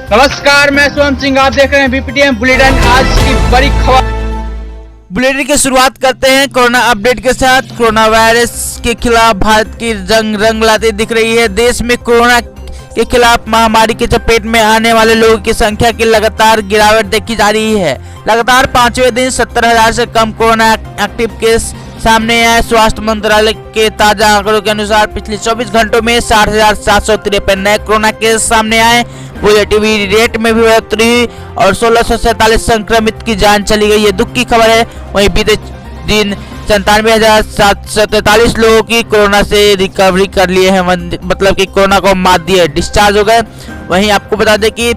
नमस्कार, मैं सोम सिंह। आप देख रहे हैं बीपीटीएम बुलेटिन। आज की बड़ी खबर। बुलेटिन की शुरुआत करते हैं कोरोना अपडेट के साथ। कोरोना वायरस के खिलाफ भारत की जंग रंग लाती दिख रही है। देश में कोरोना के खिलाफ महामारी के चपेट में आने वाले लोगों की संख्या की लगातार गिरावट देखी जा रही है। लगातार 5वें दिन 70,000 से कम कोरोना एक्टिव केस सामने आए। स्वास्थ्य मंत्रालय के ताजा आंकड़ों के अनुसार पिछले 24 घंटों में 60,753 नए कोरोना केस सामने आए। पॉजिटिविटी रेट में भी बढ़ोतरी हुई और 1647 संक्रमित की जान चली गई। ये दुख की खबर है। वहीं बीते दिन 97,743 लोगों की कोरोना से रिकवरी कर लिए हैं, मतलब कि कोरोना को मात दिए, डिस्चार्ज हो गए। वहीं आपको बता दें कि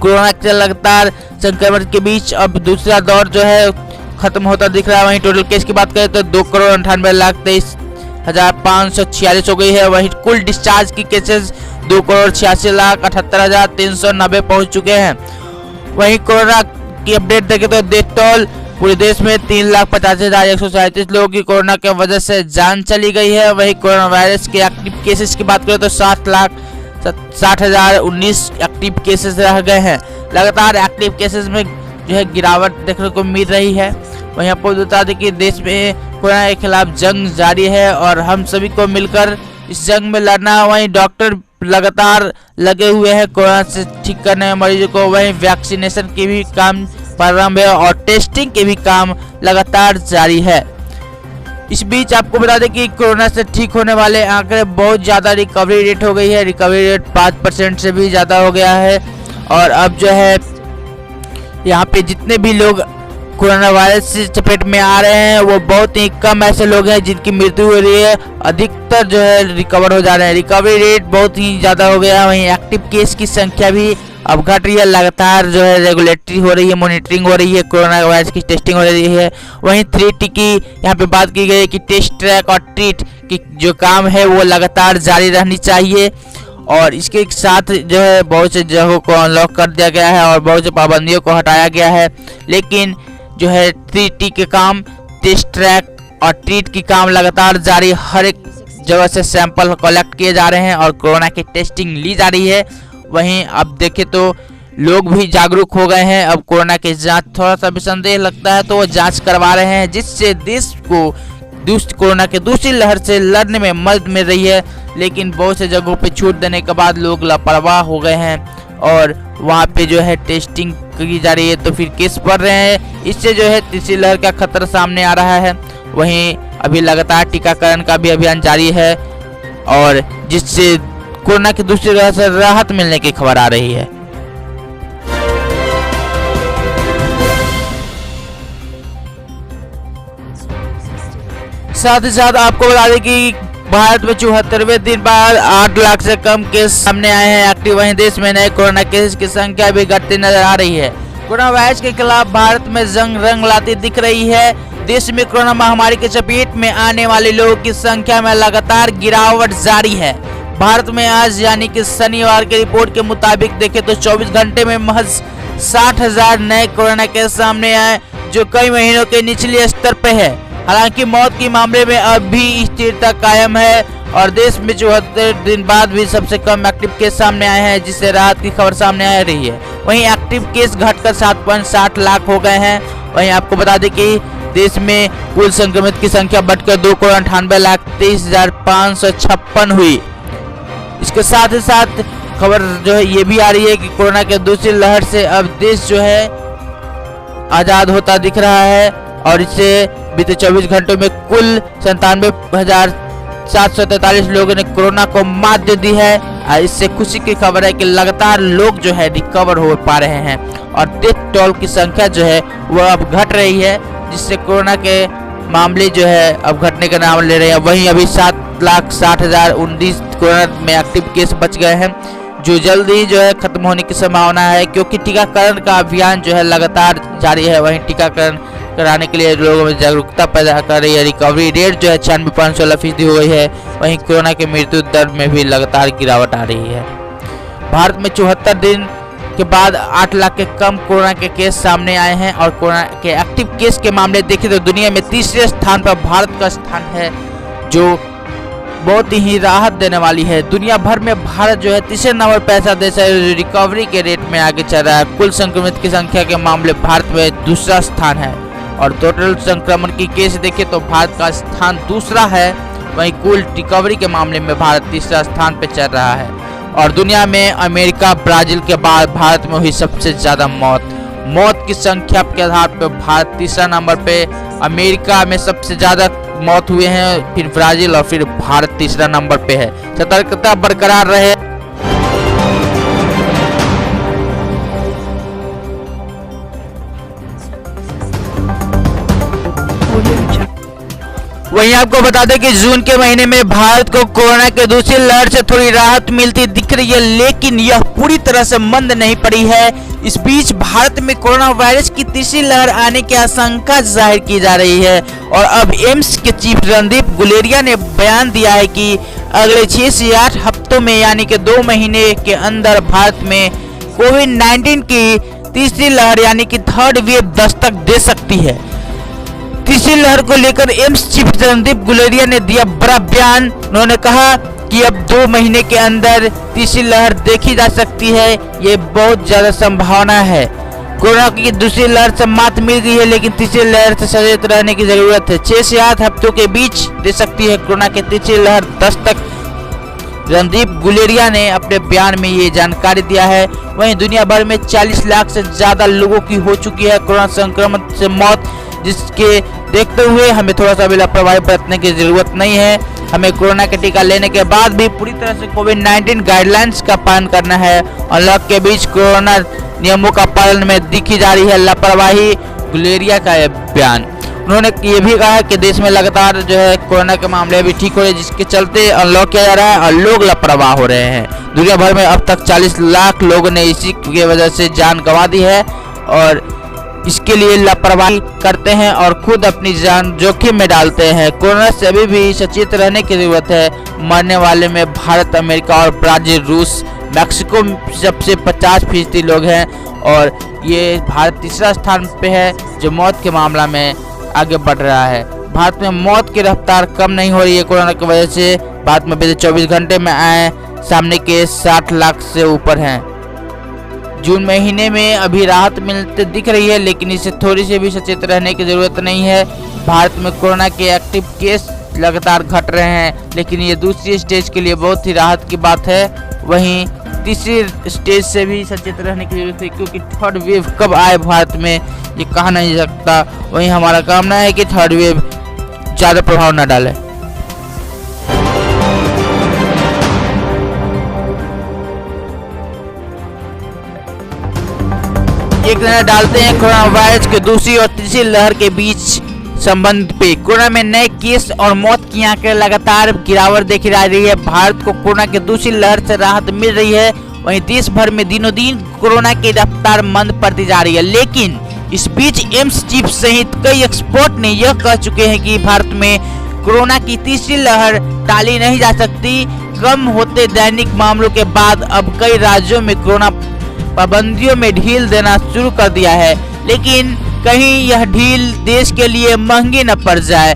कोरोना के लगातार संक्रमण के बीच अब दूसरा दौर जो है खत्म होता दिख रहा है। वहीं टोटल केस की बात करें तो 2,98,23,546 हो गई है। वहीं कुल डिस्चार्ज की केसेस 2,86,78,390 पहुंच चुके हैं। वहीं कोरोना की अपडेट देखें तो टोल पूरे देश में 3,85,137 लोगों की कोरोना की वजह से जान चली गई है। वहीं कोरोना वायरस के एक्टिव केसेस की बात करें तो 7,60,019 एक्टिव केसेस रह गए हैं। लगातार एक्टिव केसेस में जो है गिरावट देखने को मिल रही है। वहीं आपको बता दें कि देश में कोरोना के खिलाफ जंग जारी है और हम सभी को मिलकर इस जंग में लड़ना। वहीं डॉक्टर लगातार लगे हुए हैं कोरोना से ठीक करने में मरीजों को। वहीं वैक्सीनेशन के भी काम प्रारंभ है और टेस्टिंग के भी काम लगातार जारी है। इस बीच आपको बता दें कि कोरोना से ठीक होने वाले आंकड़े बहुत ज़्यादा रिकवरी रेट हो गई है। रिकवरी रेट 5% से भी ज़्यादा हो गया है। और अब जो है यहाँ पे जितने भी लोग कोरोना वायरस से चपेट में आ रहे हैं वो बहुत ही कम ऐसे लोग हैं जिनकी मृत्यु हो रही है। अधिकतर जो है रिकवर हो जा रहे हैं। रिकवरी रेट बहुत ही ज़्यादा हो गया। वहीं एक्टिव केस की संख्या भी अब घट रही है। लगातार जो है रेगुलेटरी हो रही है, मॉनिटरिंग हो रही है, कोरोना वायरस की टेस्टिंग हो रही है। वहीं 3T की यहाँ पे बात की गई है कि टेस्ट, ट्रैक और ट्रीट की जो काम है वो लगातार जारी रहनी चाहिए। और इसके साथ जो है बहुत से जगहों को अनलॉक कर दिया गया है और बहुत से पाबंदियों को हटाया गया है। लेकिन जो है 3T के काम, टेस्ट, ट्रैक और ट्रीट की काम लगातार जारी। हर एक जगह से सैंपल कलेक्ट किए जा रहे हैं और कोरोना की टेस्टिंग ली जा रही है। वहीं अब देखें तो लोग भी जागरूक हो गए हैं। अब कोरोना की जांच, थोड़ा सा भी संदेह लगता है तो वो जांच करवा रहे हैं, जिससे देश को कोरोना के दूसरी लहर से लड़ने में मदद मिल रही है। लेकिन बहुत से जगहों पे छूट देने के बाद लोग लापरवाह हो गए हैं और वहाँ पे जो है टेस्टिंग की जा रही है तो फिर केस बढ़ रहे हैं। इससे जो है तीसरी लहर का खतरा सामने आ रहा है। वहीं अभी लगातार टीकाकरण का भी अभियान जारी है और जिससे कोरोना की दूसरी लहर से राहत मिलने की खबर आ रही है। साथ ही साथ आपको बता दें कि भारत में 74वें दिन बाद 8 लाख से कम केस सामने आए हैं एक्टिव। वहीं देश में नए कोरोना केस की संख्या भी घटती नजर आ रही है। कोरोना वायरस के खिलाफ भारत में जंग रंग लाती दिख रही है। देश में कोरोना महामारी के चपेट में आने वाले लोगों की संख्या में लगातार गिरावट जारी है। भारत में आज यानी कि शनिवार की रिपोर्ट के मुताबिक देखें तो 24 घंटे में महज 60,000 नए कोरोना केस सामने आए, जो कई महीनों के निचले स्तर पे है। हालांकि मौत के मामले में अब भी स्थिरता कायम है और देश में 74 दिन बाद भी सबसे कम एक्टिव केस सामने आए हैं, जिससे राहत की खबर सामने आ रही है। वहीं एक्टिव केस घटकर 7.60 लाख हो गए हैं। वहीं आपको बता दें कि देश में कुल संक्रमित की संख्या बढ़कर 2,98,23,556 हुई। इसके साथ ही साथ खबर जो है ये भी आ रही है कि कोरोना के दूसरी लहर से अब देश जो है आजाद होता दिख रहा है और इससे बीते 24 घंटों में कुल 97,743 लोगों ने कोरोना को मात दे दी है। इससे खुशी की खबर है कि लगातार लोग जो है रिकवर हो पा रहे हैं और डेथ टोल की संख्या जो है वो अब घट रही है, जिससे कोरोना के मामले जो है अब घटने का नाम ले रहे हैं। वहीं अभी 7,60,019 कोरोना में एक्टिव केस बच गए हैं, जो जल्द ही जो है खत्म होने की संभावना है, क्योंकि टीकाकरण का अभियान जो है लगातार जारी है। वहीं टीकाकरण कराने के लिए लोगों में जागरूकता पैदा कर रही है। रिकवरी रेट जो है 96.16% हो गई है। वहीं कोरोना के मृत्यु दर में भी लगातार गिरावट आ रही है। भारत में 74 दिन के बाद 8 लाख के कम कोरोना के केस सामने आए हैं और कोरोना के एक्टिव केस के मामले देखें तो दुनिया में तीसरे स्थान पर भारत का स्थान है, जो बहुत ही राहत देने वाली है। दुनिया भर में भारत जो है तीसरे नंबर पर ऐसा देश है रिकवरी के रेट में आगे चल रहा है। कुल संक्रमित की संख्या के मामले भारत में दूसरा स्थान है और टोटल संक्रमण की केस देखें तो भारत का स्थान दूसरा है। वहीं कुल रिकवरी के मामले में भारत तीसरा स्थान पे चल रहा है और दुनिया में अमेरिका ब्राजील के बाद भारत में हुई सबसे ज्यादा मौत की संख्या के आधार पर भारत तीसरा नंबर पे, अमेरिका में सबसे ज्यादा मौत हुए हैं, फिर ब्राजील और फिर भारत तीसरा नंबर पे है। सतर्कता बरकरार रहे। वहीं आपको बता दें कि जून के महीने में भारत को कोरोना के दूसरी लहर से थोड़ी राहत मिलती दिख रही है, लेकिन यह पूरी तरह से मंद नहीं पड़ी है। इस बीच भारत में कोरोना वायरस की तीसरी लहर आने की आशंका जाहिर की जा रही है और अब एम्स के चीफ रणदीप गुलेरिया ने बयान दिया है कि अगले 6 से 8 हफ्तों में यानी कि 2 महीने के अंदर भारत में कोविड-19 की तीसरी लहर यानी कि थर्ड वेव दस्तक दे सकती है। तीसरी लहर को लेकर एम्स चीफ रणदीप गुलेरिया ने दिया बड़ा बयान। उन्होंने कहा कि अब 2 महीने के अंदर तीसरी लहर देखी जा सकती है, ये बहुत ज्यादा संभावना है। कोरोना की दूसरी लहर से मात मिल गई है, लेकिन तीसरी लहर से सचेत रहने की जरूरत है। 6 से 8 हफ्तों के बीच दे सकती है कोरोना की तीसरी लहर दस्तक। रणदीप गुलेरिया ने अपने बयान में ये जानकारी दिया है। वहीं दुनिया भर में 40 लाख से ज्यादा लोगों की हो चुकी है कोरोना संक्रमण से मौत, जिसके देखते हुए हमें थोड़ा सा भी लापरवाही बरतने की जरूरत नहीं है। हमें कोरोना का टीका लेने के बाद भी पूरी तरह से कोविड-19 गाइडलाइंस का पालन करना है। अनलॉक के बीच कोरोना नियमों का पालन में दिखी जा रही है लापरवाही, गुलेरिया का यह बयान। उन्होंने ये भी कहा कि देश में लगातार जो है कोरोना के मामले भी ठीक हो रहे हैं, जिसके चलते अनलॉक किया जा रहा है और लोग लापरवाह हो रहे हैं। दुनिया भर में अब तक 40 लाख लोगों ने इसी की वजह से जान गंवा दी है और इसके लिए लापरवाही करते हैं और खुद अपनी जान जोखिम में डालते हैं। कोरोना से अभी भी सचेत रहने की जरूरत है। मरने वाले में भारत, अमेरिका और ब्राजील, रूस, मैक्सिको सबसे 50% लोग हैं और ये भारत तीसरा स्थान पे है जो मौत के मामला में आगे बढ़ रहा है। भारत में मौत की रफ्तार कम नहीं हो रही है कोरोना की वजह से। भारत में पिछले 24 घंटे में आए सामने के 60 लाख से ऊपर हैं। जून महीने में अभी राहत मिलते दिख रही है, लेकिन इसे थोड़ी सी भी सचेत रहने की जरूरत नहीं है। भारत में कोरोना के एक्टिव केस लगातार घट रहे हैं, लेकिन ये दूसरी स्टेज के लिए बहुत ही राहत की बात है। वहीं तीसरी स्टेज से भी सचेत रहने की जरूरत है, क्योंकि थर्ड वेव कब आए भारत में ये कहा नहीं सकता। वहीं हमारा कामना है कि थर्ड वेव ज़्यादा प्रभाव न डाले। एक नजर डालते हैं कोरोना वायरस के दूसरी और तीसरी लहर के बीच संबंध पे। कोरोना में नए केस और मौत की आंकड़े लगातार गिरावट देखी जा रही है। भारत को कोरोना की दूसरी लहर से राहत मिल रही है। वहीं देश भर में दिनों दिन कोरोना की रफ्तार मंद पड़ती जा रही है, लेकिन इस बीच एम्स चीफ सहित कई एक्सपर्ट ने यह कह चुके हैं कि भारत में कोरोना की तीसरी लहर टाली नहीं जा सकती। कम होते दैनिक मामलों के बाद अब कई राज्यों में कोरोना पाबंदियों में ढील देना शुरू कर दिया है, लेकिन कहीं यह ढील देश के लिए महंगी न पड़ जाए।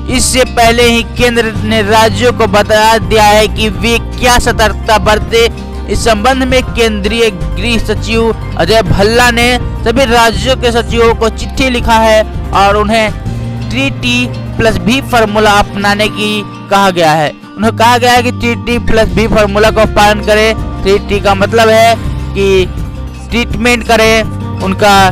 इससे पहले ही केंद्र ने राज्यों को बता दिया है कि वे क्या सतर्कता बरते। इस संबंध में केंद्रीय गृह सचिव अजय भल्ला ने सभी राज्यों के सचिवों को चिट्ठी लिखा है और उन्हें 3T+B फॉर्मूला अपनाने की कहा गया है। उन्हें कहा गया है कि 3T+B फॉर्मूला का पालन करें। 3T का मतलब है कि ट्रीटमेंट करें, उनका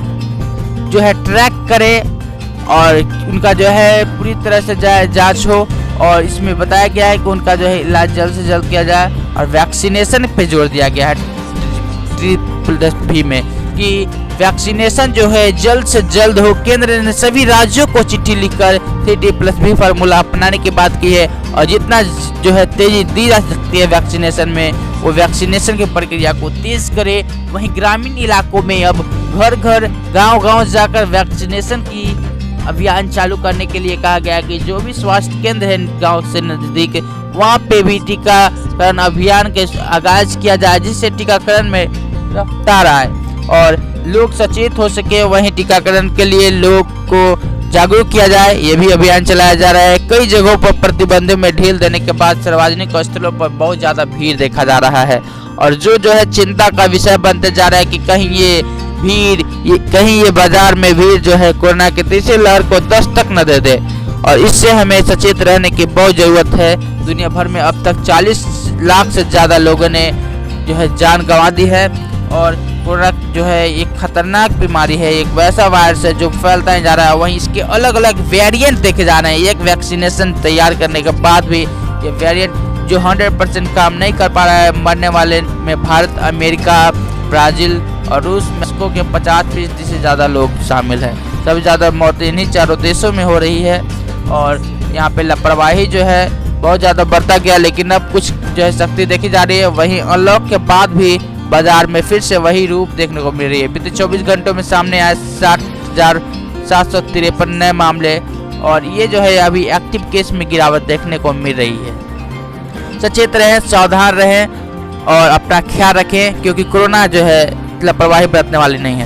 जो है ट्रैक करें और उनका जो है पूरी तरह से जांच हो, और इसमें बताया गया है कि उनका जो है इलाज जल्द से जल्द किया जाए और वैक्सीनेशन पे जोर दिया गया है 3T+B में कि वैक्सीनेशन जो है जल्द से जल्द हो। केंद्र ने सभी राज्यों को चिट्ठी लिखकर 3T+B फार्मूला अपनाने की बात की है और जितना जो है तेजी दी जा सकती है वैक्सीनेशन में, वो वैक्सीनेशन की प्रक्रिया को तेज करे। वहीं ग्रामीण इलाकों में अब घर घर गांव-गांव जाकर वैक्सीनेशन की अभियान चालू करने के लिए कहा गया कि जो भी स्वास्थ्य केंद्र है गांव से नजदीक, वहां पे भी टीकाकरण अभियान के आगाज किया जाए, जिससे टीकाकरण में रफ्तार आए और लोग सचेत हो सके। वहीं टीकाकरण के लिए लोग को जागरूक किया जाए, ये भी अभियान चलाया जा रहा है। कई जगहों पर प्रतिबंधों में ढील देने के बाद सार्वजनिक स्थलों पर बहुत ज्यादा भीड़ देखा जा रहा है और जो है चिंता का विषय बनते जा रहा है कि कहीं ये बाजार में भीड़ जो है कोरोना की तीसरी लहर को दस्तक न दे दे और इससे हमें सचेत रहने की बहुत जरूरत है। दुनिया भर में अब तक 40 लाख से ज्यादा लोगों ने जो है जान गंवा दी है और कोरोना जो है एक खतरनाक बीमारी है, एक वैसा वायरस है जो फैलता ही जा रहा है। वहीं इसके अलग अलग वेरिएंट देखे जा रहे हैं। एक वैक्सीनेशन तैयार करने के बाद भी ये वेरिएंट जो 100% काम नहीं कर पा रहा है। मरने वाले में भारत, अमेरिका, ब्राजील और रूस में इसको के 50% से ज़्यादा लोग शामिल हैं। सबसे ज़्यादा मौतें इन्हीं चारों देशों में हो रही है और यहाँ पे लापरवाही जो है बहुत ज़्यादा बढ़ता गया, लेकिन अब कुछ जो है सख्ती देखी जा रही है। वहीं अनलॉक के बाद भी बाजार में फिर से वही रूप देखने को मिल रही है। बीते 24 घंटों में सामने आए 60,753 नए मामले और ये जो है अभी एक्टिव केस में गिरावट देखने को मिल रही है। सचेत रहें, सावधान रहें और अपना ख्याल रखें क्योंकि कोरोना जो है लापरवाही बरतने वाली नहीं है।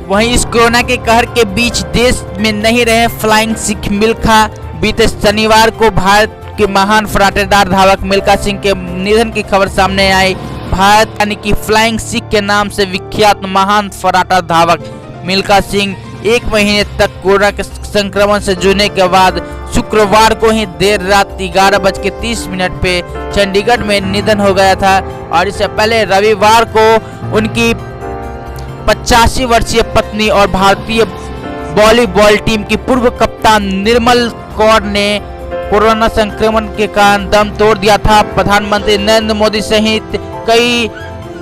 वहीं इस कोरोना के कहर के बीच देश में नहीं रहे फ्लाइंग सिख मिल्खा। बीते शनिवार को भारत के महान फराटेदार धावक मिल्खा सिंह के निधन की खबर सामने आई। भारत यानी कि फ्लाइंग सिख के नाम से विख्यात महान फराटा धावक मिल्खा सिंह 1 महीने तक कोरोना के संक्रमण से जूझने के बाद शुक्रवार को ही देर रात 11:30 पे चंडीगढ़ में निधन हो गया था और इससे पहले रविवार को उनकी 85 वर्षीय पत्नी और भारतीय वॉलीबॉल टीम की पूर्व कप्तान निर्मल कौर ने कोरोना संक्रमण के कारण दम तोड़ दिया था। प्रधानमंत्री नरेंद्र मोदी सहित कई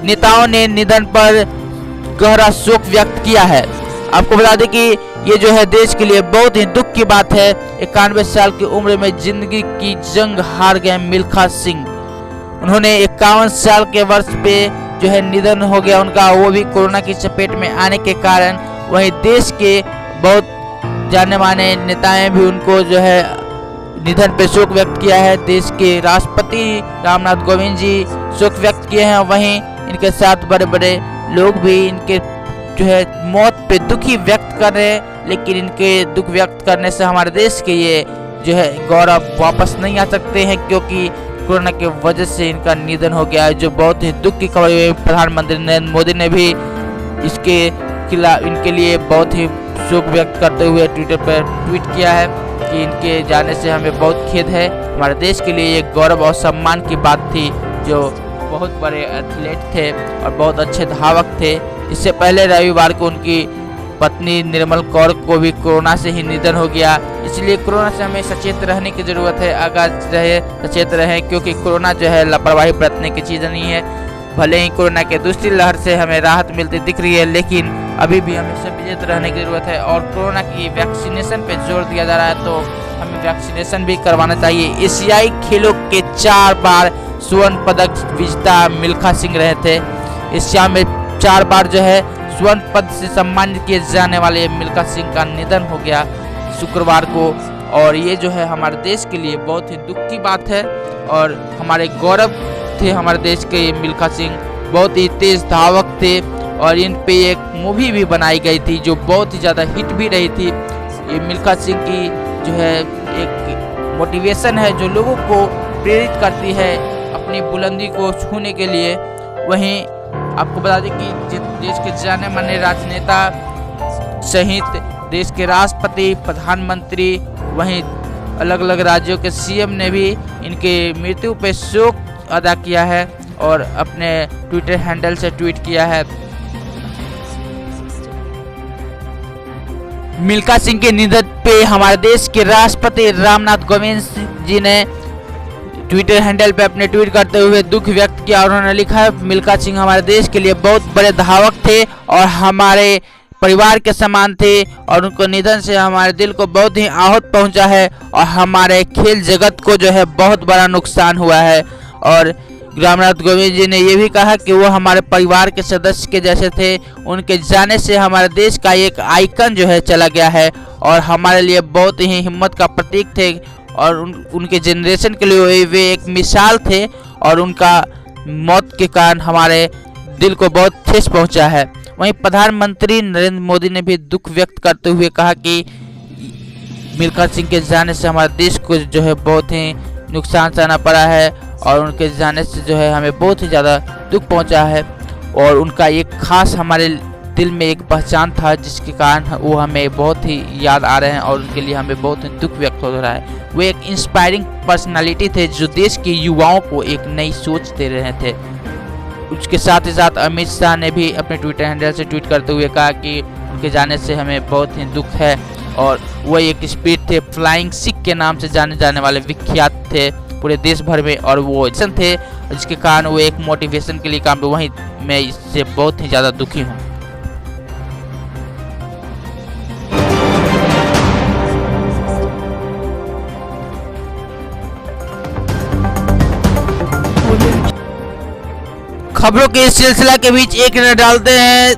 नेताओं ने निधन पर गहरा शोक व्यक्त किया है। आपको बता दें कि ये जो है देश के लिए बहुत ही दुख की बात है। 91 साल की उम्र में जिंदगी की जंग हार गए मिल्खा सिंह। उन्होंने 51 साल के वर्ष पे जो है निधन हो गया उनका, वो भी कोरोना की चपेट में आने के कारण। वहीं देश के बहुत जाने माने नेताएं भी उनको जो है निधन पे शोक व्यक्त किया है। देश के राष्ट्रपति रामनाथ कोविंद जी शोक व्यक्त किए हैं। वहीं इनके साथ बड़े बड़े लोग भी इनके जो है मौत पे दुखी व्यक्त कर रहे हैं, लेकिन इनके दुख व्यक्त करने से हमारे देश के ये जो है गौरव वापस नहीं आ सकते हैं क्योंकि कोरोना की वजह से इनका निधन हो गया है, जो बहुत ही दुख की खबर है। प्रधानमंत्री नरेंद्र मोदी ने भी इसके खिलाफ इनके लिए बहुत ही शोक व्यक्त करते हुए ट्विटर पर ट्वीट किया है कि इनके जाने से हमें बहुत खेद है। हमारे देश के लिए एक गौरव और सम्मान की बात थी, जो बहुत बड़े एथलीट थे और बहुत अच्छे धावक थे। इससे पहले रविवार को उनकी पत्नी निर्मल कौर को भी कोरोना से ही निधन हो गया। इसलिए कोरोना से हमें सचेत रहने की ज़रूरत है। अगर रहे सचेत रहें क्योंकि कोरोना जो है लापरवाही बरतने की चीज़ नहीं है। भले ही कोरोना के दूसरी लहर से हमें राहत मिलती दिख रही है, लेकिन अभी भी हमें सचेत रहने की ज़रूरत है और कोरोना की वैक्सीनेशन पे जोर दिया जा रहा है, तो हमें वैक्सीनेशन भी करवाना चाहिए। एशियाई खेलों के 4 बार स्वर्ण पदक विजेता मिल्खा सिंह रहे थे। एशिया में 4 बार जो है स्वर्ण पद से सम्मानित किए जाने वाले मिल्खा सिंह का निधन हो गया शुक्रवार को और ये जो है हमारे देश के लिए बहुत ही दुख की बात है और हमारे गौरव थे हमारे देश के। ये मिल्खा सिंह बहुत ही तेज धावक थे और इन पे एक मूवी भी बनाई गई थी जो बहुत ही ज़्यादा हिट भी रही थी। ये मिल्खा सिंह की जो है एक मोटिवेशन है जो लोगों को प्रेरित करती है अपनी बुलंदी को छूने के लिए। वहीं आपको बता दें कि देश के जाने माने राजनेता सहित देश के राष्ट्रपति, प्रधानमंत्री, वहीं अलग अलग राज्यों के सीएम ने भी इनके मृत्यु पर शोक अदा किया है और अपने ट्विटर हैंडल से ट्वीट किया है। मिल्खा सिंह के निधन पे हमारे देश के राष्ट्रपति रामनाथ कोविंद जी ने ट्विटर हैंडल पे अपने ट्वीट करते हुए दुख व्यक्त किया और उन्होंने लिखा है, मिल्खा सिंह हमारे देश के लिए बहुत बड़े धावक थे और हमारे परिवार के समान थे और उनको निधन से हमारे दिल को बहुत ही आहत पहुंचा है और हमारे खेल जगत को जो है बहुत बड़ा नुकसान हुआ है। और रामनाथ कोविंद जी ने यह भी कहा कि वो हमारे परिवार के सदस्य के जैसे थे। उनके जाने से हमारे देश का एक आइकन जो है चला गया है और हमारे लिए बहुत ही हिम्मत का प्रतीक थे और उनके जनरेशन के लिए वे एक मिसाल थे और उनका मौत के कारण हमारे दिल को बहुत ठेस पहुंचा है। वहीं प्रधानमंत्री नरेंद्र मोदी ने भी दुख व्यक्त करते हुए कहा कि मिल्खा सिंह के जाने से हमारे देश को जो है बहुत ही नुकसान सहना पड़ा है और उनके जाने से जो है हमें बहुत ही ज़्यादा दुख पहुंचा है और उनका एक खास हमारे दिल में एक पहचान था जिसके कारण वो हमें बहुत ही याद आ रहे हैं और उनके लिए हमें बहुत ही दुख व्यक्त हो रहा है। वो एक इंस्पायरिंग पर्सनालिटी थे जो देश के युवाओं को एक नई सोच दे रहे थे। उसके साथ ही साथ अमित शाह ने भी अपने ट्विटर हैंडल से ट्वीट करते हुए कहा कि उनके जाने से हमें बहुत ही दुख है और वो एक स्पिरिट थे, फ्लाइंग सिख के नाम से जाने जाने वाले विख्यात थे पूरे देश भर में और वो ऐसे थे जिसके कारण वो एक मोटिवेशन के लिए काम। वहीं मैं इससे बहुत ही ज़्यादा दुखी हूँ। खबरों के सिलसिला के बीच एक नजर डालते हैं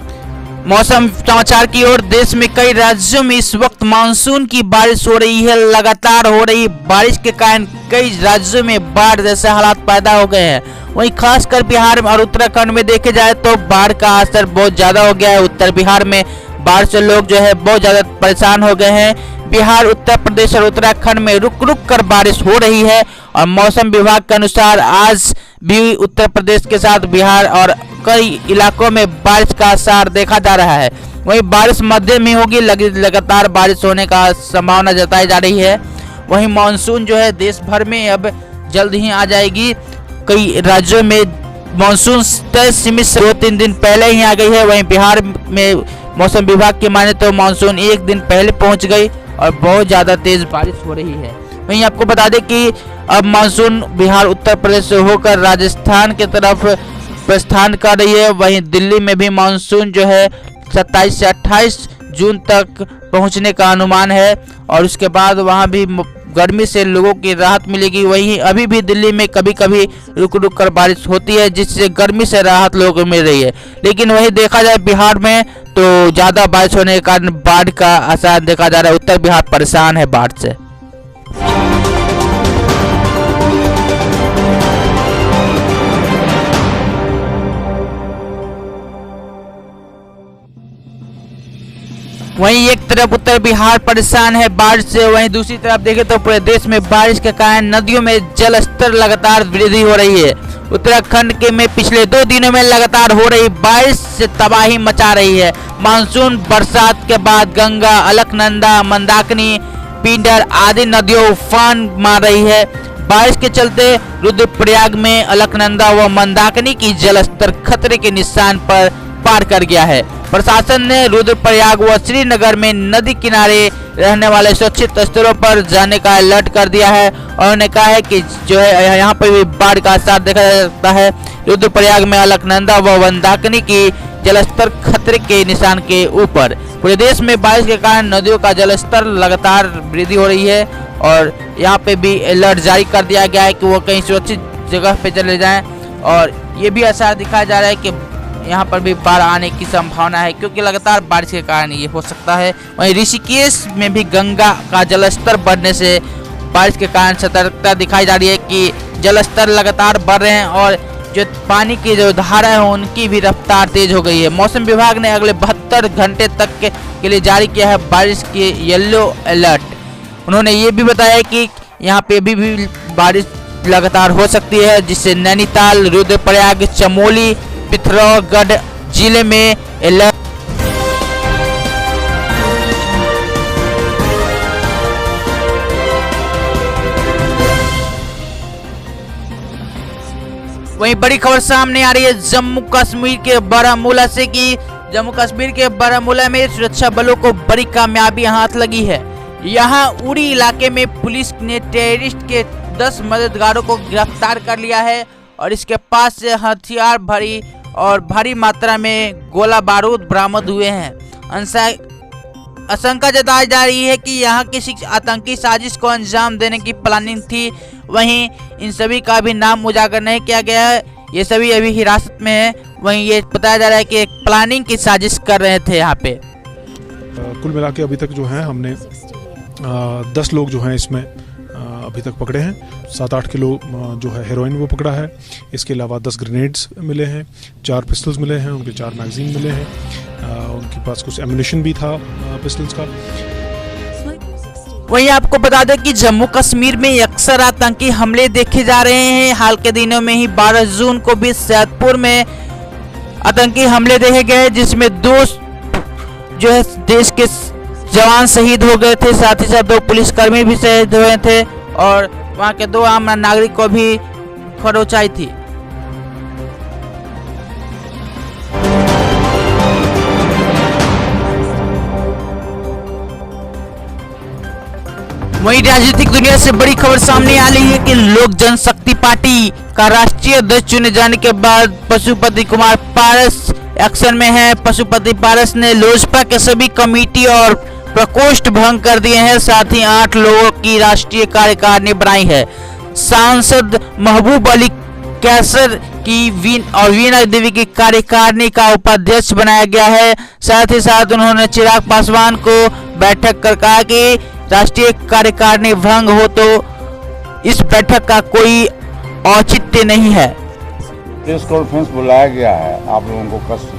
मौसम समाचार की ओर। देश में कई राज्यों में इस वक्त मानसून की बारिश हो रही है। लगातार हो रही बारिश के कारण कई राज्यों में बाढ़ जैसे हालात पैदा हो गए हैं। वहीं खासकर बिहार और उत्तराखंड में देखे जाए तो बाढ़ का असर बहुत ज्यादा हो गया है। उत्तर बिहार में बाढ़ से लोग जो है बहुत ज्यादा परेशान हो गए हैं। बिहार, उत्तर प्रदेश और उत्तराखंड में रुक रुक कर बारिश हो रही है और मौसम विभाग के अनुसार आज भी उत्तर प्रदेश के साथ बिहार और कई इलाकों में बारिश का असर देखा जा रहा है। वहीं बारिश मध्यम ही होगी, लगातार बारिश होने का संभावना जताई जा रही है। वहीं मानसून जो है देश भर में अब जल्द ही आ जाएगी। कई राज्यों में मानसून तय सीमित से 2-3 दिन पहले ही आ गई है। वहीं बिहार में मौसम विभाग की माने तो मानसून 1 दिन पहले पहुंच गई और बहुत ज़्यादा तेज बारिश हो रही है। वहीं आपको बता दें कि अब मानसून बिहार, उत्तर प्रदेश से होकर राजस्थान की तरफ प्रस्थान कर रही है। वहीं दिल्ली में भी मानसून जो है 27 से 28 जून तक पहुंचने का अनुमान है और उसके बाद वहां भी गर्मी से लोगों की राहत मिलेगी। वहीं अभी भी दिल्ली में कभी कभी रुक रुक कर बारिश होती है जिससे गर्मी से राहत लोगों को मिल रही है। लेकिन वहीं देखा जाए बिहार में तो ज़्यादा बारिश होने के कारण बाढ़ का असर देखा जा रहा है। उत्तर बिहार परेशान है बाढ़ से। वहीं एक तरफ उत्तर बिहार परेशान है बाढ़ से, वहीं दूसरी तरफ देखें तो पूरे देश में बारिश के कारण नदियों में जल स्तर लगातार वृद्धि हो रही है। उत्तराखंड के में पिछले 2 दिनों में लगातार हो रही बारिश से तबाही मचा रही है। मानसून बरसात के बाद गंगा, अलकनंदा, मंदाकिनी, पिंडर आदि नदियों उफान मार रही है। बारिश के चलते रुद्रप्रयाग में अलकनंदा व मंदाकिनी की जलस्तर खतरे के निशान पर पार कर गया है। प्रशासन ने रुद्रप्रयाग व श्रीनगर में नदी किनारे रहने वाले सुरक्षित स्थलों पर जाने का अलर्ट कर दिया है और उन्होंने कहा है कि जो है यहाँ पर भी बाढ़ का असर देखा जा सकता है। रुद्रप्रयाग में अलकनंदा व मंदाकिनी की जलस्तर खतरे के निशान के ऊपर। पूरे देश में बारिश के कारण नदियों का जलस्तर लगातार वृद्धि हो रही है और यहाँ पे भी अलर्ट जारी कर दिया गया है कि वो कहीं सुरक्षित जगह पे चले जाएं और ये भी असर दिखाया जा रहा है कि यहाँ पर भी बाढ़ आने की संभावना है क्योंकि लगातार बारिश के कारण ये हो सकता है। वहीं ऋषिकेश में भी गंगा का जलस्तर बढ़ने से बारिश के कारण सतर्कता दिखाई जा रही है कि जलस्तर लगातार बढ़ रहे हैं और जो पानी की जो धारा है उनकी भी रफ्तार तेज हो गई है। मौसम विभाग ने अगले 72 घंटे तक के लिए जारी किया है बारिश के येलो अलर्ट। उन्होंने ये भी बताया कि यहाँ पे भी बारिश लगातार हो सकती है जिससे नैनीताल, रुद्रप्रयाग, चमोली, पिथौरागढ़ जिले में अलर्ट। वहीं बड़ी खबर सामने आ रही है जम्मू कश्मीर के बारामूला से कि जम्मू कश्मीर के बारामूला में सुरक्षा बलों को बड़ी कामयाबी हाथ लगी है। यहां उड़ी इलाके में पुलिस ने टेररिस्ट के 10 मददगारों को गिरफ्तार कर लिया है और इसके पास से हथियार भरी और भारी मात्रा में गोला बारूद बरामद हुए हैं। आशंका जताई जा रही है कि यहाँ किसी आतंकी साजिश को अंजाम देने की प्लानिंग थी। वहीं इन सभी का भी नाम उजागर नहीं किया गया है, ये सभी अभी हिरासत में है। वहीं ये बताया जा रहा है कि एक प्लानिंग की साजिश कर रहे थे यहाँ पे। कुल मिला के अभी तक जो है हमने 10 लोग जो हैं इसमें अभी तक पकड़े हैं। 7-8 किलो जो है हेरोइन वो पकड़ा है। इसके अलावा 10 ग्रेनेड्स मिले हैं, 4 पिस्टल्स मिले हैं, उनके 4 मैगजीन मिले हैं, उनके पास कुछ एम्युनिशन भी था पिस्टल्स का। वहीं आपको बता दें कि जम्मू कश्मीर में अक्सर आतंकी हमले देखे जा रहे हैं। हाल के दिनों में ही 12 जून को भी सैदपुर में आतंकी हमले देखे गए, जिसमें 2 जो है देश के जवान शहीद हो गए थे, साथ ही साथ 2 पुलिसकर्मी भी शहीद हुए थे और वहां के 2 आम नागरिक को भी खरोंच आई थी। वहीं राजनीतिक दुनिया से बड़ी खबर सामने आ रही है कि लोक जनशक्ति पार्टी का राष्ट्रीय अध्यक्ष चुने जाने के बाद पशुपति कुमार पारस एक्शन में है। पशुपति पारस ने लोजपा के सभी कमेटी और प्रकोष्ठ भंग कर दिए हैं, साथ ही 8 लोगों की राष्ट्रीय कार्यकारिणी बनाई है। सांसद महबूब अली कैसर की वीणा देवी की कार्यकारिणी का उपाध्यक्ष बनाया गया है। साथ ही साथ उन्होंने चिराग पासवान को बैठक कर कहा कि राष्ट्रीय कार्यकारिणी भंग हो तो इस बैठक का कोई औचित्य नहीं है। प्रेस कॉन्फ्रेंस बुलाया गया है, आप लोगों को कष्ट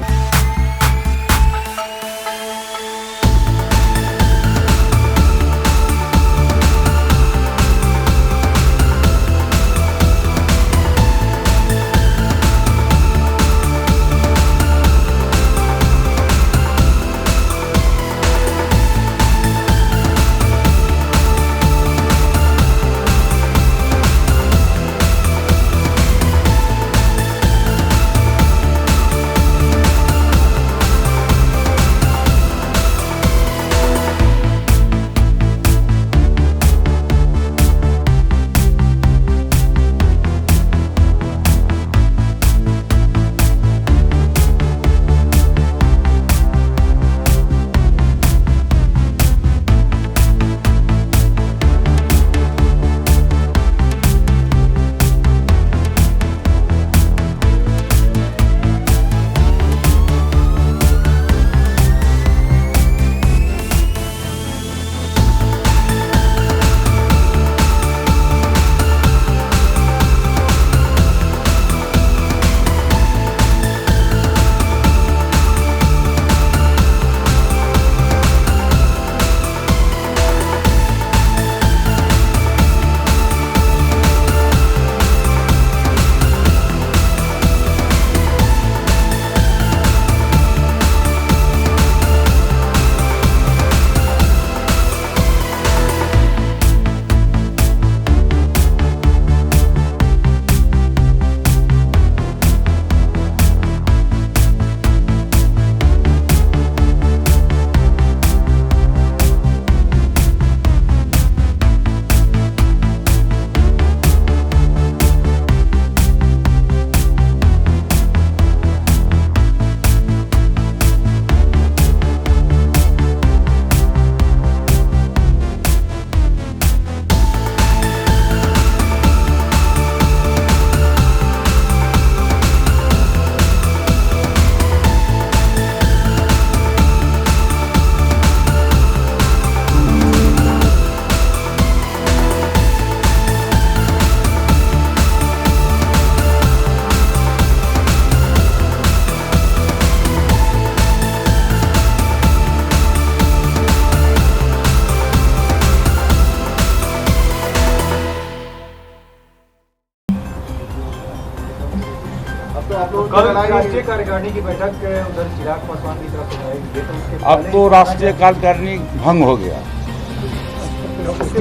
कल राष्ट्रीय कार्यकारिणी की बैठक उधर चिराग पासवान की तरफ से है, तो उसके अब तो राष्ट्रीय कार्यकारिणी भंग हो गया।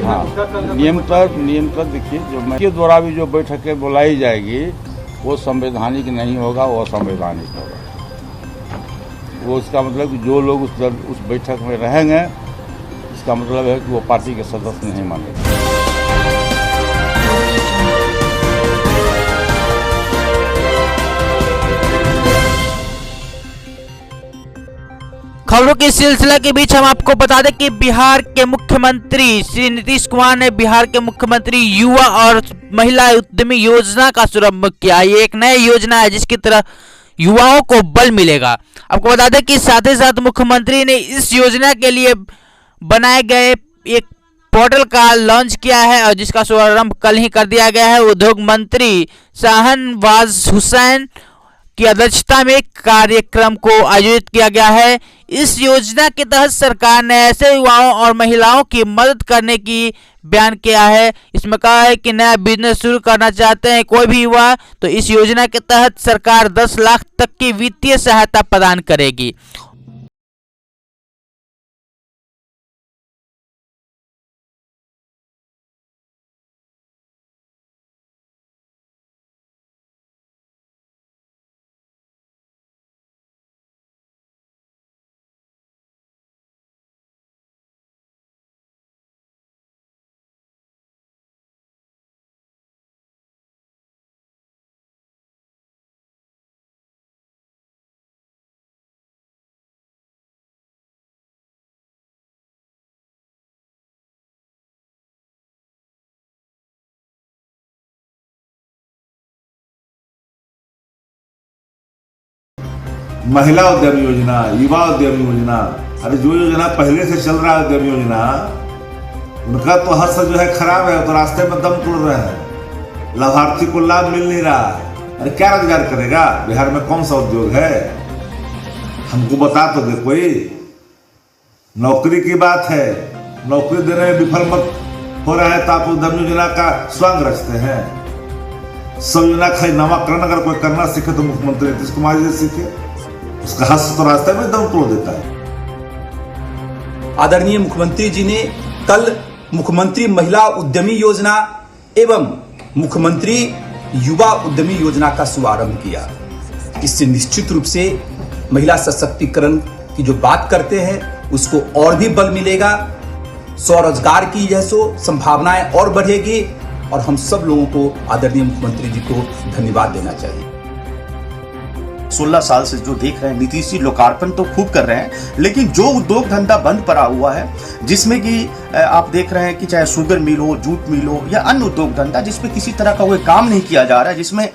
हाँ, नियमतः देखिए, जो मैं के द्वारा भी जो बैठकें बुलाई जाएगी वो संवैधानिक नहीं होगा, वो असंवैधानिक होगा। वो इसका मतलब कि जो लोग उस बैठक में रहेंगे, इसका मतलब है कि वो पार्टी के सदस्य नहीं मानेंगे। खबरों के सिलसिला के बीच हम आपको बता दें कि बिहार के मुख्यमंत्री श्री नीतीश कुमार ने बिहार के मुख्यमंत्री युवा और महिला उद्यमी योजना का शुभारंभ किया। ये एक नई योजना है जिसकी तरह युवाओं को बल मिलेगा। आपको बता दें कि साथ ही साथ मुख्यमंत्री ने इस योजना के लिए बनाए गए एक पोर्टल का लॉन्च किया है और जिसका शुभारंभ कल ही कर दिया गया है। उद्योग मंत्री शाहनवाज हुसैन की अध्यक्षता में कार्यक्रम को आयोजित किया गया है। इस योजना के तहत सरकार ने ऐसे युवाओं और महिलाओं की मदद करने की बयान किया है। इसमें कहा है कि नया बिजनेस शुरू करना चाहते हैं कोई भी युवा, तो इस योजना के तहत सरकार 10 लाख तक की वित्तीय सहायता प्रदान करेगी। महिला उद्यम योजना, युवा उद्यम योजना, अरे जो योजना पहले से चल रहा है उद्यम योजना, उनका तो हद से जो है खराब है, तो रास्ते में दम तोड़ रहे हैं, लाभार्थी को लाभ मिल नहीं रहा। अरे क्या रोजगार करेगा? बिहार में कौन सा उद्योग है? हमको बता तो दे कोई। नौकरी की बात है, नौकरी देने में विफल मत हो रहा है तो आप उद्यम योजना का स्वांग रचते हैं। सब योजना खाली नामाकरण अगर कोई करना सीखे तो मुख्यमंत्री नीतीश कुमार जी सीखे, उसका हाथ तो रास्ते में दम तोड़ देता है। आदरणीय मुख्यमंत्री जी ने कल मुख्यमंत्री महिला उद्यमी योजना एवं मुख्यमंत्री युवा उद्यमी योजना का शुभारंभ किया। इससे निश्चित रूप से महिला सशक्तिकरण की जो बात करते हैं उसको और भी बल मिलेगा, स्वरोजगार की यह संभावनाएं और बढ़ेगी और हम सब लोगों को आदरणीय मुख्यमंत्री जी को धन्यवाद देना चाहिए। 16 साल से जो देख रहे हैं, नीतीश जी लोकार्पण तो खूब कर रहे हैं, लेकिन जो उद्योग धंधा बंद पड़ा हुआ है, जिसमें कि आप देख रहे हैं कि चाहे शुगर मिल हो, जूट मिल हो या अन्य उद्योग धंधा जिसमें किसी तरह का कोई काम नहीं किया जा रहा है, जिसमें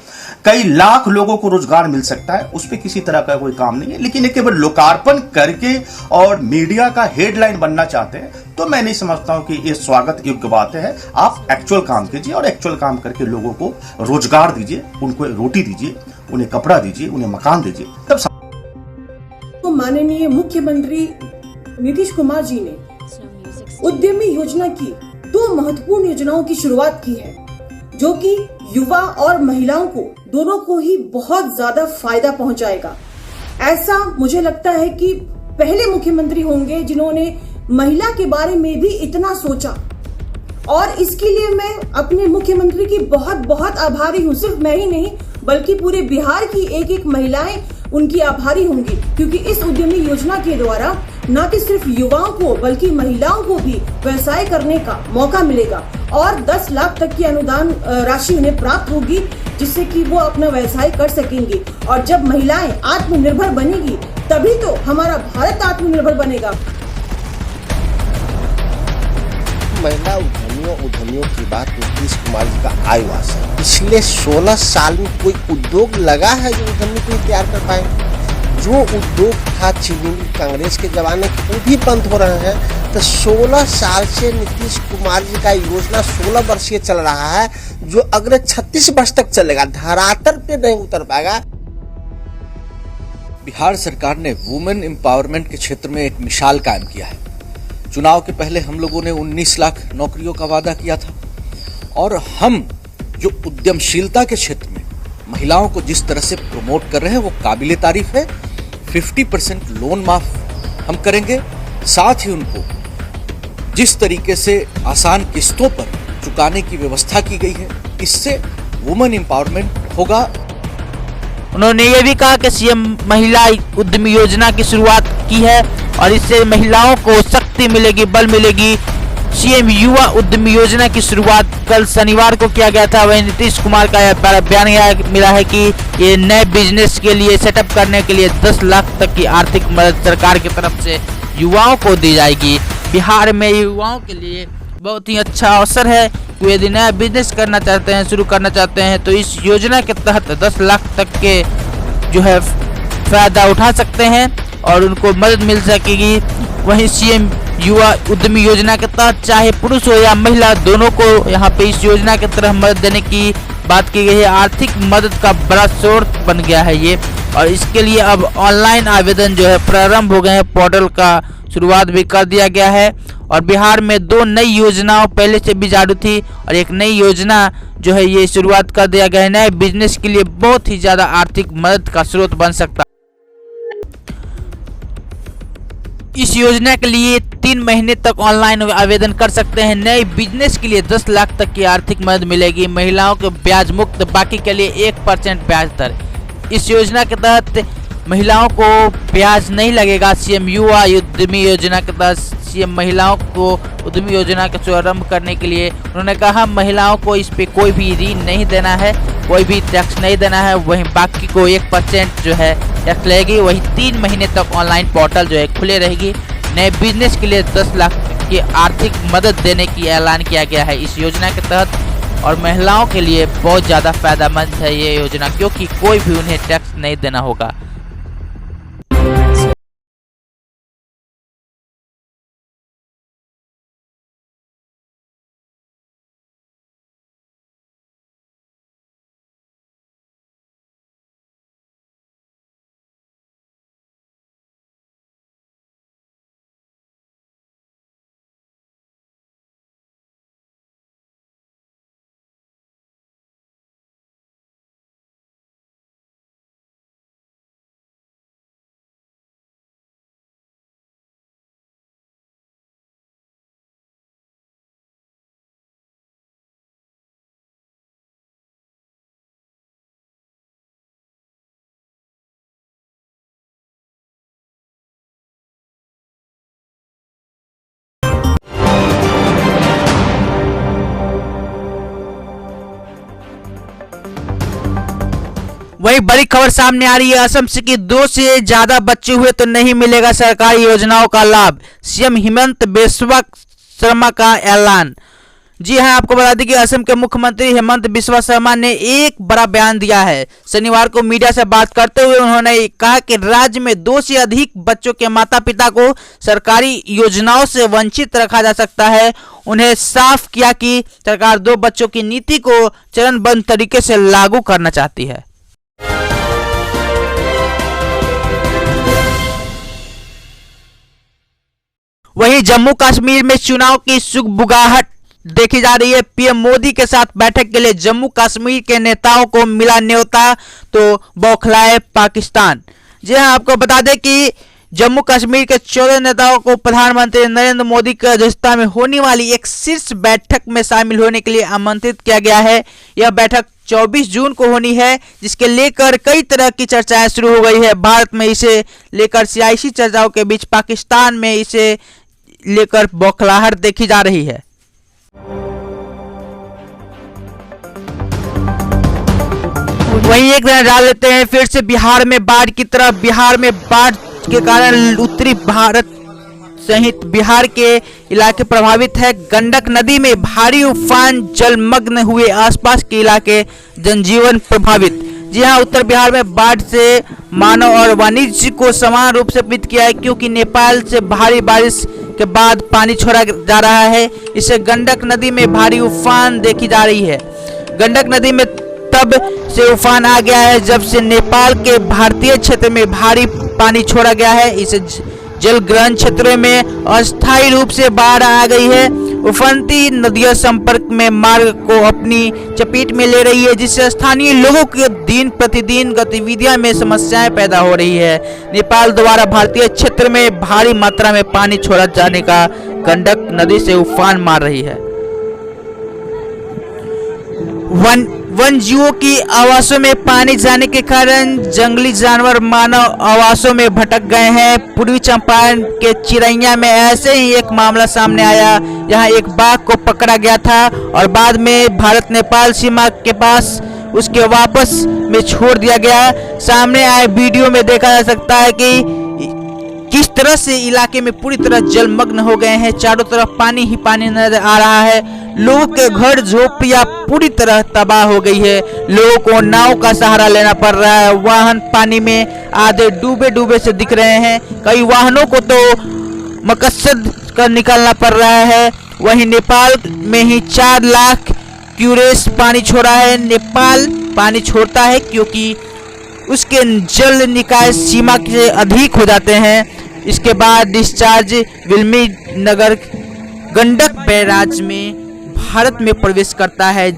कई लाख लोगों को रोजगार मिल सकता है, उस पर किसी तरह का कोई काम नहीं है। लेकिन एक केवल लोकार्पण करके और मीडिया का हेडलाइन बनना चाहते हैं, तो मैं नहीं समझता हूं कि ये स्वागत योग्य बात है। आप एक्चुअल काम कीजिए और एक्चुअल काम करके लोगों को रोजगार दीजिए, उनको रोटी दीजिए, उन्हें कपड़ा दीजिए, उन्हें मकान दीजिए, तब तो माननीय मुख्यमंत्री नीतीश कुमार जी ने उद्यमी योजना की 2 महत्वपूर्ण योजनाओं की शुरुआत की है, जो कि युवा और महिलाओं को दोनों को ही बहुत ज्यादा फायदा पहुंचाएगा। ऐसा मुझे लगता है कि पहले मुख्यमंत्री होंगे जिन्होंने महिला के बारे में भी इतना सोचा, और इसके लिए मैं अपने मुख्यमंत्री की बहुत बहुत आभारी हूँ। सिर्फ मैं ही नहीं बल्कि पूरे बिहार की एक एक महिलाएं उनकी आभारी होंगी, क्योंकि इस उद्यमी योजना के द्वारा न कि सिर्फ युवाओं को बल्कि महिलाओं को भी व्यवसाय करने का मौका मिलेगा और 10 लाख तक की अनुदान राशि उन्हें प्राप्त होगी, जिससे कि वो अपना व्यवसाय कर सकेंगी। और जब महिलाएं आत्मनिर्भर बनेगी तभी तो हमारा भारत आत्मनिर्भर बनेगा। महिला उद्यमियों की बात नीतीश कुमार जी का आईवास है। पिछले 16 साल में कोई उद्योग लगा है जो उद्यमी को तैयार कर पाए? जो उद्योग था चीनी कांग्रेस के जमाने के वो भी बंद हो रहे हैं। तो 16 साल से नीतीश कुमार जी का योजना 16 वर्षीय चल रहा है, जो अगले 36 वर्ष तक चलेगा, धरातल पे नहीं उतर पाएगा। बिहार सरकार ने वुमेन एम्पावरमेंट के क्षेत्र में एक मिसाल कायम किया है। चुनाव के पहले हम लोगों ने 19 लाख नौकरियों का वादा किया था, और हम जो उद्यमशीलता के क्षेत्र में महिलाओं को जिस तरह से प्रमोट कर रहे हैं वो काबिले तारीफ है। 50% लोन माफ हम करेंगे, साथ ही उनको जिस तरीके से आसान किस्तों पर चुकाने की व्यवस्था की गई है, इससे वुमेन एम्पावरमेंट होगा। उन्होंने ये भी कहा कि सीएम महिला उद्यमी योजना की शुरुआत की है और इससे महिलाओं को शक्ति मिलेगी, बल मिलेगी। सीएम युवा उद्यमी योजना की शुरुआत कल शनिवार को किया गया था। वहीं नीतीश कुमार का यह बयान मिला है कि ये नए बिजनेस के लिए सेटअप करने के लिए 10 लाख तक की आर्थिक मदद सरकार की तरफ से युवाओं को दी जाएगी। बिहार में युवाओं के लिए बहुत ही अच्छा अवसर है कि यदि नया बिजनेस करना चाहते हैं, शुरू करना चाहते हैं, तो इस योजना के तहत 10 लाख तक के जो है फायदा उठा सकते हैं और उनको मदद मिल सकेगी। वहीं सीएम युवा उद्यमी योजना के तहत चाहे पुरुष हो या महिला, दोनों को यहाँ पे इस योजना के तरफ मदद देने की बात की गई है। आर्थिक मदद का बड़ा स्रोत बन गया है ये, और इसके लिए अब ऑनलाइन आवेदन जो है प्रारंभ हो गए हैं। पोर्टल का शुरुआत भी कर दिया गया है और बिहार में 2 नई योजनाओं पहले से भी चालू थी और एक नई योजना जो है ये शुरुआत कर दिया गया है। नए बिजनेस के लिए बहुत ही ज़्यादा आर्थिक मदद का स्रोत बन सकता है। इस योजना के लिए 3 महीने तक ऑनलाइन आवेदन कर सकते हैं। नए बिजनेस के लिए 10 लाख तक की आर्थिक मदद मिलेगी। महिलाओं को ब्याज मुक्त, बाकी के लिए 1% ब्याज दर। इस योजना के तहत महिलाओं को ब्याज नहीं लगेगा। सीएम युवा उद्यमी योजना के तहत सीएम महिलाओं को उद्यमी योजना का शुभारंभ करने के लिए उन्होंने कहा महिलाओं को इस पे कोई भी ऋण नहीं देना है, कोई भी टैक्स नहीं देना है, वहीं बाकी को 1% जो है टैक्स लगेगी। वही 3 महीने तक ऑनलाइन पोर्टल जो है खुले रहेगी। नए बिजनेस के लिए 10 लाख की आर्थिक मदद देने की ऐलान किया गया है इस योजना के तहत, और महिलाओं के लिए बहुत ज़्यादा फायदेमंद है ये योजना, क्योंकि कोई भी उन्हें टैक्स नहीं देना होगा। वही बड़ी खबर सामने आ रही है असम से कि 2 से ज्यादा बच्चे हुए तो नहीं मिलेगा सरकारी योजनाओं का लाभ। सीएम हेमंत बिस्वा शर्मा का ऐलान। जी हां, आपको बता दें कि असम के मुख्यमंत्री हेमंत बिस्वा शर्मा ने एक बड़ा बयान दिया है। शनिवार को मीडिया से बात करते हुए उन्होंने कहा कि राज्य में 2 से अधिक बच्चों के माता पिता को सरकारी योजनाओं से वंचित रखा जा सकता है। उन्हें साफ किया कि सरकार 2 बच्चों की नीति को चरणबद्ध तरीके से लागू करना चाहती है। वहीं जम्मू कश्मीर में चुनाव की सुगबुगाहट देखी जा रही है। पीएम मोदी के साथ बैठक के लिए जम्मू कश्मीर के नेताओं को मिला न्योता तो बौखलाए पाकिस्तान। जी हां, आपको बता दें कि जम्मू कश्मीर के 14 नेताओं को प्रधानमंत्री नरेंद्र मोदी की अध्यक्षता में होने वाली एक शीर्ष बैठक में शामिल होने के लिए आमंत्रित किया गया है। यह बैठक 24 जून को होनी है, जिसके लेकर कई तरह की चर्चाएं शुरू हो गई है। भारत में इसे लेकर सियासी चर्चाओं के बीच पाकिस्तान में इसे लेकर बौखलाहट देखी जा रही है। वहीं एक नजर डाल लेते हैं फिर से बिहार में बाढ़ की तरफ। बिहार में बाढ़ के कारण उत्तरी भारत सहित बिहार के इलाके प्रभावित है। गंडक नदी में भारी उफान, जलमग्न हुए आसपास के इलाके, जनजीवन प्रभावित। जी हां, उत्तर बिहार में बाढ़ से मानव और वाणिज्य को समान रूप से प्रभावित किया है, क्योंकि नेपाल से भारी बारिश के बाद पानी छोड़ा जा रहा है। इससे गंडक नदी में भारी उफान देखी जा रही है। गंडक नदी में तब से उफान आ गया है जब से नेपाल के भारतीय क्षेत्र में भारी पानी छोड़ा गया है। इस जलग्रहण क्षेत्रों में अस्थायी रूप से बाढ़ आ गई है। उफनती नदियां संपर्क में मार्ग को अपनी चपेट में ले रही है, जिससे स्थानीय लोगों के दिन प्रतिदिन गतिविधियां में समस्याएं पैदा हो रही है। नेपाल द्वारा भारतीय क्षेत्र में भारी मात्रा में पानी छोड़ा जाने का गंडक नदी से उफान मार रही है। वन जीवों की आवासों में पानी जाने के कारण जंगली जानवर मानव आवासों में भटक गए हैं। पूर्वी चंपारण के चिरैया में ऐसे ही एक मामला सामने आया। यहाँ एक बाघ को पकड़ा गया था और बाद में भारत नेपाल सीमा के पास उसके वापस में छोड़ दिया गया। सामने आए वीडियो में देखा जा सकता है कि किस तरह से इलाके में पूरी तरह जलमग्न हो गए हैं। चारों तरफ पानी ही पानी नजर आ रहा है। लोगों के घर झोपड़ियां पूरी तरह तबाह हो गई है। लोगों को नाव का सहारा लेना पड़ रहा है। वाहन पानी में आधे डूबे डूबे से दिख रहे हैं। कई वाहनों को तो मकसद कर निकालना पड़ रहा है। वहीं नेपाल में ही 4 लाख क्यूरेस पानी छोड़ा है। नेपाल पानी छोड़ता है क्योंकि उसके जल निकाय सीमा से अधिक हो जाते हैं। इसके बाद डिस्चार्ज विल्मी नगर गंडक बैराज में भारत में प्रवेश करता है,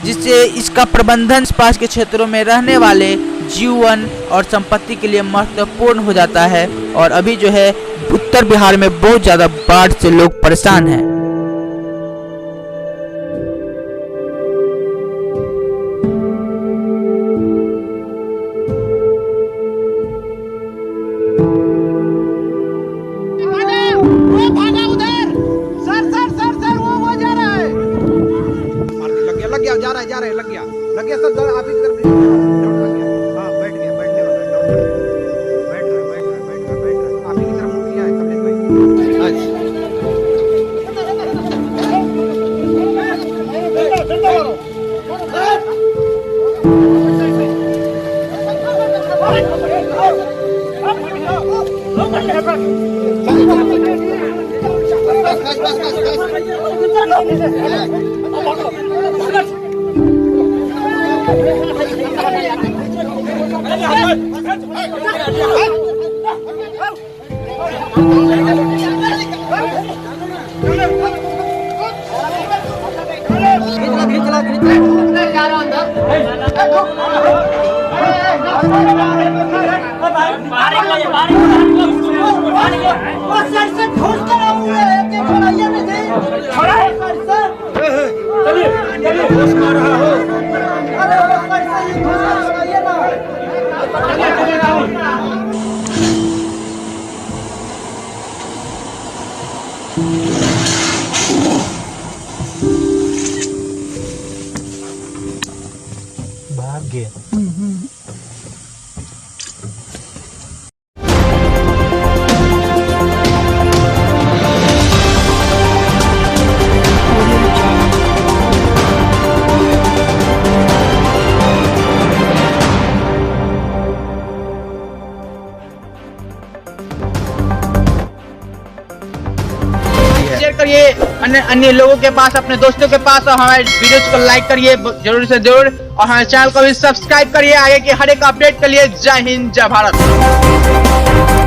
जिससे इसका प्रबंधन पास के क्षेत्रों में रहने वाले जीवन और संपत्ति के लिए महत्वपूर्ण हो जाता है। और अभी जो है उत्तर बिहार में बहुत ज़्यादा बाढ़ से लोग परेशान हैं। लग गया सर, आप ही की तरफ लग गया। हाँ, बैठ गया, बैठने वाला है, बैठ रहा, आप ही की तरफ मुड़ गया है कमलेश भाई। भाग गया। शेयर करिए अन्य लोगों के पास, अपने दोस्तों के पास, और हमारे वीडियोज को लाइक करिए जरूर से जरूर, और हमारे चैनल को भी सब्सक्राइब करिए आगे की हर एक अपडेट के लिए। जय हिंद, जय भारत।